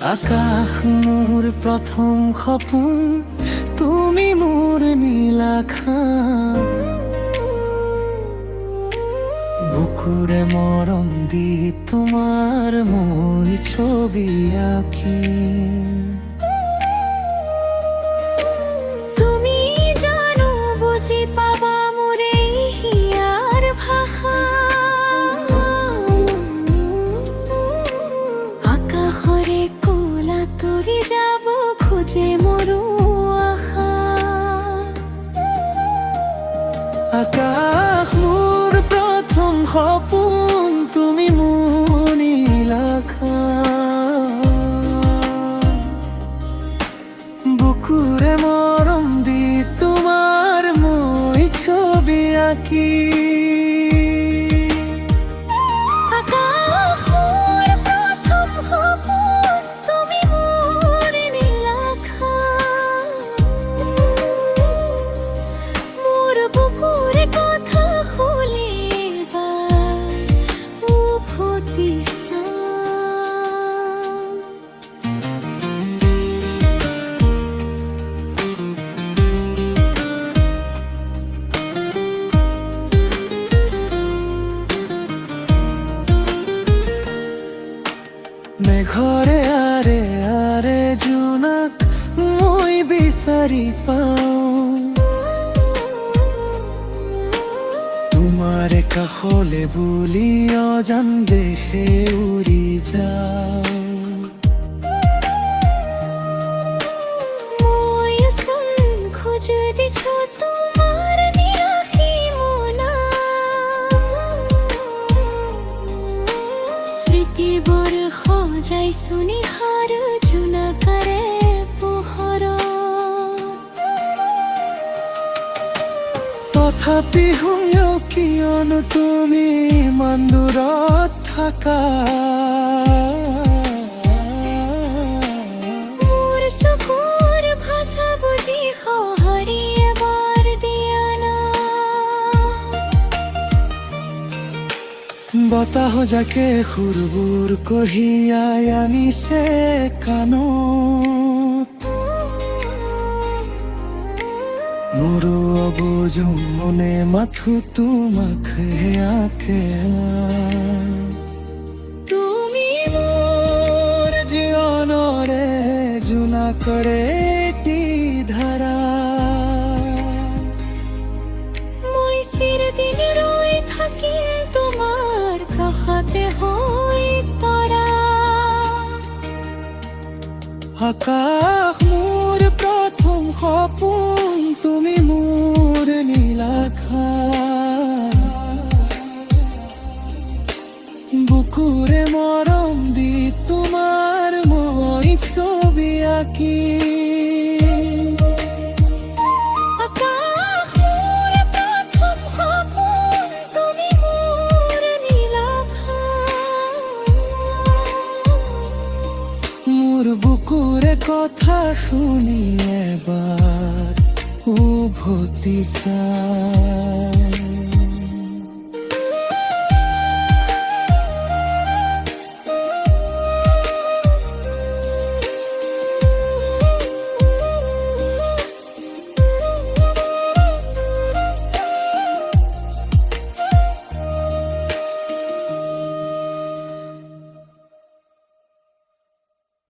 আকাশ মোৰ প্ৰথম সপোন, তুমি মোৰ নীল আকাশ। বুকুৰে মৰম দি তোমাৰ মই ছবি আঁকিম। তুমি জানো বুজি পাবা মোৰ এই হিয়াৰ ভাষা। আকাশৰে কোলা তৰি যাব খোজে মোৰো আশা। আকাশ মোৰ প্ৰথম সপোন, তুমি মোৰ নীল আকাশ। বুকুৰে মৰম দি তোমাৰ মই ছবি আঁকি। আকাশ মোৰ প্ৰথম সপোন, তুমি মোৰ নীল আকাশ। মোৰ বুকুৰে কথা খুলি এবাৰ উভতি চা। মেঘৰে আৰে আৰে জোনাক মই বিচাৰি পাওঁ। তোমাৰে কাষলে বুলি অজান দেশে উৰি যাওঁ। মই চোন খোজো দিছো তোমাৰ নিৰাশী মোনা। স্মৃতিবোৰ সজাইছো নিহাৰ জোনাকাৰে পোহৰত। তথাপি হৈও কিয়নো তুমি ইমান দূৰত থাকা। মোৰ চকুৰ ভাষা বুজি সঁহাৰি এবাৰ দিয়া না। বতাহ জাকে সুৰবোৰ কঢ়িয়াই আনিছে কাণত। মোৰো অবুজ মনে মাথো তোমাক আঁকে। তুমি মোৰ জীৱনৰে জোনাকৰে এটি ধাৰা। মই চিৰদিন ৰৈ থাকিম তোমাৰ কাষতে হৈ তৰা। আকাশ মোৰ প্ৰথম সপোন, তুমি মোৰ নীল আকাশ। বুকুৰে মৰম দি তোমাৰ মই ছবি আঁকি। আকাশ মোৰ প্ৰথম সপোন, তুমি মোৰ নীল আকাশ। মোৰ বুকুৰে কথা শুনি এবাৰ উভতি চা।